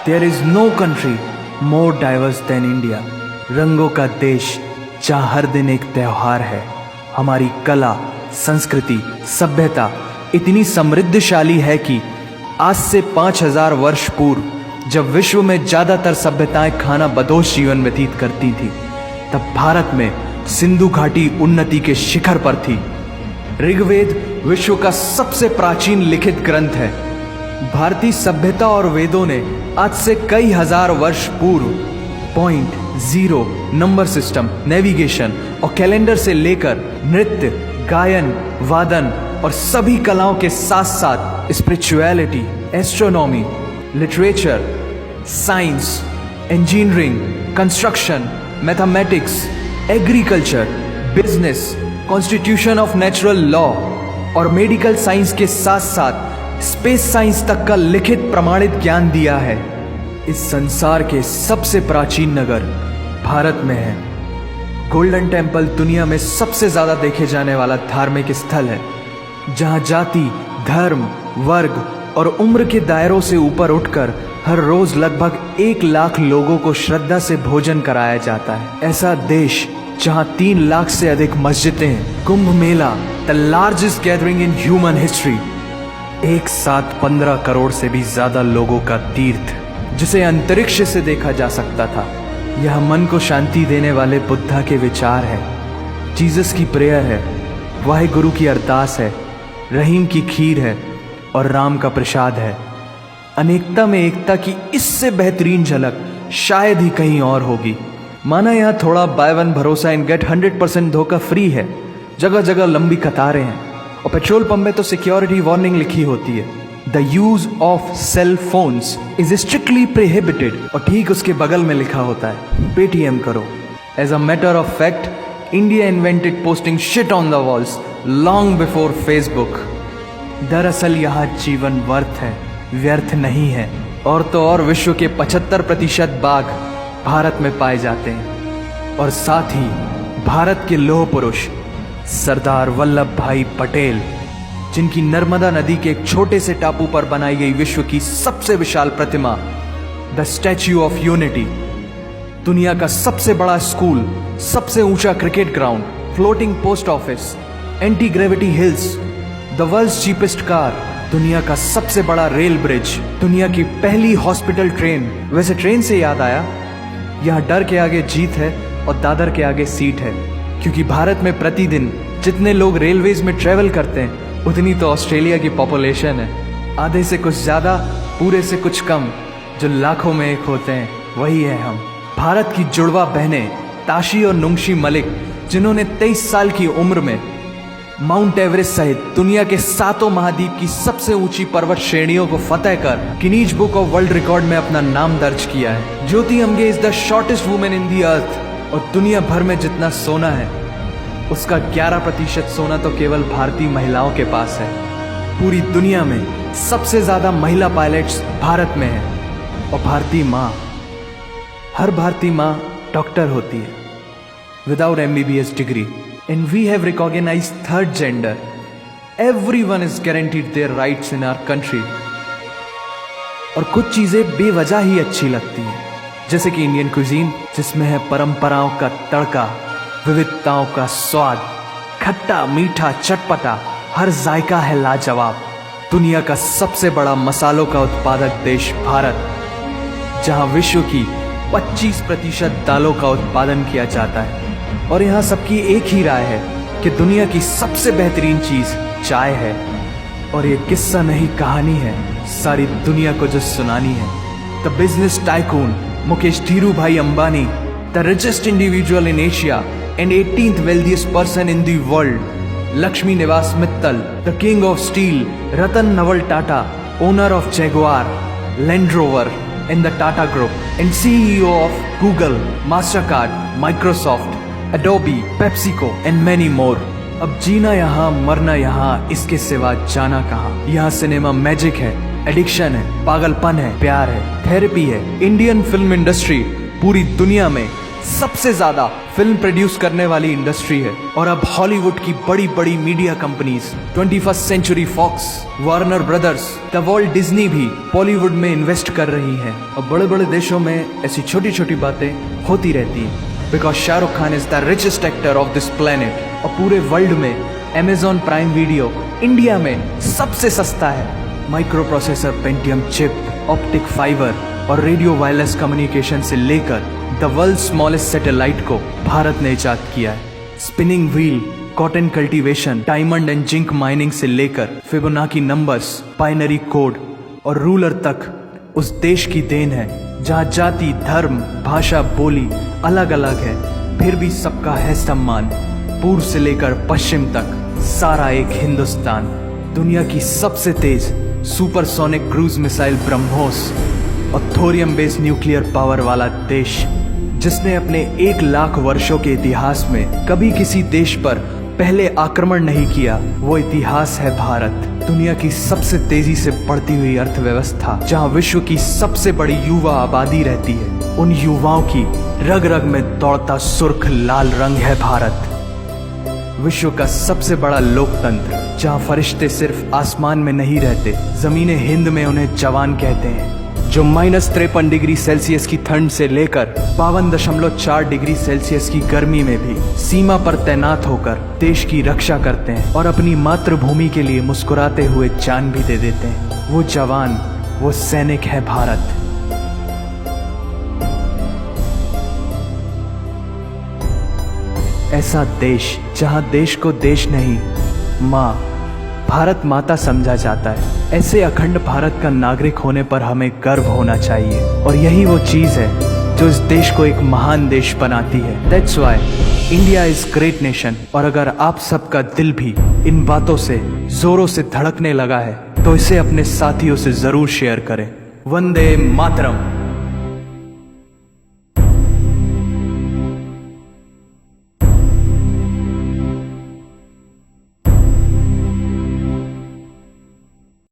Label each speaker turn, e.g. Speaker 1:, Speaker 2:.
Speaker 1: There is no country more diverse than India. रंगों का देश जहाँ हर दिन एक त्योहार है। हमारी कला, संस्कृति, सभ्यता इतनी समृद्धशाली है कि आज से 5000 वर्ष पूर्व जब विश्व में ज्यादातर सभ्यताएं खाना बदोश जीवन व्यतीत करती थी, तब भारत में सिंधु घाटी उन्नति के शिखर पर थी। ऋग्वेद विश्व का सबसे प्राचीन लिखित ग्रंथ है। भारतीय सभ्यता और वेदों ने आज से कई हजार वर्ष पूर्व point, zero, number system, navigation और कैलेंडर से लेकर नृत्य, गायन, वादन और सभी कलाओं के साथ साथ spirituality, astronomy, literature, science, engineering, construction, mathematics, agriculture, business, constitution of natural law और मेडिकल साइंस के साथ साथ स्पेस साइंस तक का लिखित प्रमाणित ज्ञान दिया है। इस संसार के सबसे प्राचीन नगर भारत में है। गोल्डन टेम्पल दुनिया में सबसे ज्यादा देखे जाने वाला धार्मिक स्थल है, जहां जाति, धर्म, वर्ग और उम्र के दायरों से ऊपर उठकर हर रोज लगभग 1 लाख लोगों को श्रद्धा से भोजन कराया जाता है। ऐसा देश जहां 3 लाख से अधिक मस्जिदें हैं। Kumbh Mela, the largest gathering in human history, एक साथ 15 करोड़ से भी ज्यादा लोगों का तीर्थ, जिसे अंतरिक्ष से देखा जा सकता था। यह मन को शांति देने वाले बुद्धा के विचार है, जीसस की प्रेयर है, वाहिगुरु की अरदास है, रहीम की खीर है और राम का प्रसाद है। अनेकता में एकता की इससे बेहतरीन झलक शायद ही कहीं और होगी। माना यहाँ थोड़ा बाय वन भरोसा एंड गेट 100% धोखा फ्री है। जगह जगह लंबी कतारें हैं और पेट्रोल पंप में तो सिक्योरिटी वार्निंग लिखी होती है, the use of cell phones is strictly prohibited, और ठीक उसके बगल में लिखा होता है पेटीएम करो। As a matter of fact, India invented posting shit on the walls long before Facebook. दरअसल यहाँ जीवन वर्थ है, व्यर्थ नहीं है। और तो और विश्व के 75% बाघ भारत में पाए जाते हैं। और साथ ही भारत के लौह पुरुष सरदार वल्लभ भाई पटेल, जिनकी नर्मदा नदी के एक छोटे से टापू पर बनाई गई विश्व की सबसे विशाल प्रतिमा, द स्टैच्यू ऑफ यूनिटी, दुनिया का सबसे बड़ा स्कूल, सबसे ऊंचा cricket ground, floating post office, anti gravity hills, the world's cheapest car, दुनिया का सबसे बड़ा रेल ब्रिज, दुनिया की पहली हॉस्पिटल ट्रेन। वैसे ट्रेन से याद आया, यहाँ डर के आगे जीत है और दादर के आगे सीट है, क्योंकि भारत में प्रतिदिन जितने लोग रेलवेज में ट्रेवल करते हैं उतनी तो ऑस्ट्रेलिया की पॉपुलेशन है। आधे से कुछ ज्यादा, पूरे से कुछ कम, जो लाखों में एक होते हैं वही है हम। भारत की जुड़वा बहनें ताशी और नुंगशी मलिक, जिन्होंने 23 साल की उम्र में माउंट एवरेस्ट सहित दुनिया के 7 महाद्वीप की सबसे ऊंची पर्वत श्रेणियों को फतेह कर Guinness book of world record में अपना नाम दर्ज किया है। Jyoti Amge is the shortest women in the earth, और दुनिया भर में जितना सोना है उसका 11% सोना तो केवल भारतीय महिलाओं के पास है। पूरी दुनिया में सबसे ज्यादा महिला पायलट्स भारत में है। और भारतीय माँ, हर भारतीय माँ डॉक्टर होती है without MBBS degree. And we have recognized third gender. Everyone is guaranteed their rights in our country. और कुछ चीजें बेवजह ही अच्छी लगती हैं, जैसे कि इंडियन क्विजीन, जिसमें है परंपराओं का तड़का, विविधताओं का स्वाद, खट्टा, मीठा, चटपटा, हर जायका है लाजवाब। दुनिया का सबसे बड़ा मसालों का उत्पादक देश भारत, जहां विश्व की 25% दालों का उत्पादन किया जाता है। और यहाँ सबकी एक ही राय है कि दुनिया की सबसे बेहतरीन चीज चाय है। और ये किस्सा नहीं, कहानी है सारी दुनिया को जो सुनानी है। The business tycoon Mukesh Dhirubhai Ambani, the richest individual in Asia and 18th wealthiest person in the world, Lakshmi Niwas Mittal, the king of steel Ratan Naval Tata, owner of Jaguar, Land Rover and the Tata group and CEO of Google, Mastercard, Microsoft, Adobe, PepsiCo and many more। अब जीना यहाँ, मरना यहाँ, इसके सिवा जाना कहाँ। यहाँ cinema magic है, एडिक्शन है, पागलपन है, प्यार है, थेरेपी है। इंडियन फिल्म इंडस्ट्री पूरी दुनिया में सबसे ज्यादा फिल्म प्रोड्यूस करने वाली इंडस्ट्री है। और अब हॉलीवुड की बड़ी बड़ी media companies 21st century Fox, Warner Brothers, the world Disney भी बॉलीवुड में इन्वेस्ट कर रही हैं। और बड़े बड़े देशों में ऐसी छोटी छोटी बातें होती रहती हैं। Because Shahrukh Khan is the richest actor of this planet. और पूरे वर्ल्ड में Amazon प्राइम वीडियो इंडिया में सबसे सस्ता है। Micro processor Pentium chip, optic fibre और रेडियो वायरलेस कम्युनिकेशन से लेकर द वर्ल्ड स्मॉलेस्ट सैटेलाइट को भारत ने इजाद किया है। Spinning wheel, cotton cultivation, diamond and zinc mining से लेकर फिबोनाची नंबर्स, बाइनरी कोड और रूलर तक उस देश की देन है जहाँ जाति, धर्म, भाषा, बोली अलग अलग है, फिर भी सबका है सम्मान। पूर्व से लेकर पश्चिम तक सारा एक हिंदुस्तान। दुनिया की सबसे तेज सुपरसोनिक क्रूज मिसाइल ब्रह्मोस और थोरियम बेस्ड न्यूक्लियर पावर वाला देश, जिसने अपने 1 लाख वर्षों के इतिहास में कभी किसी देश पर पहले आक्रमण नहीं किया, वो इतिहास है भारत। दुनिया की सबसे तेजी से बढ़ती हुई अर्थव्यवस्था, जहां विश्व की सबसे बड़ी युवा आबादी रहती है, उन युवाओं की रग रग में दौड़ता सुर्ख लाल रंग है भारत। विश्व का सबसे बड़ा लोकतंत्र, जहां फरिश्ते सिर्फ आसमान में नहीं रहते, जमीने हिंद में उन्हें जवान कहते हैं, जो -53 डिग्री सेल्सियस की ठंड से लेकर 52.4 डिग्री सेल्सियस की गर्मी में भी सीमा पर तैनात होकर देश की रक्षा करते हैं और अपनी मातृभूमि के लिए मुस्कुराते हुए जान भी दे देते हैं। वो जवान, वो सैनिक है भारत। ऐसा देश जहां देश को देश नहीं, माँ, भारत माता समझा जाता है। ऐसे अखंड भारत का नागरिक होने पर हमें गर्व होना चाहिए। और यही वो चीज है जो इस देश को एक महान देश बनाती है। That's why India is great nation. और अगर आप सबका दिल भी इन बातों से जोरों से धड़कने लगा है, तो इसे अपने साथियों से जरूर शेयर करें। वंदे मातरम।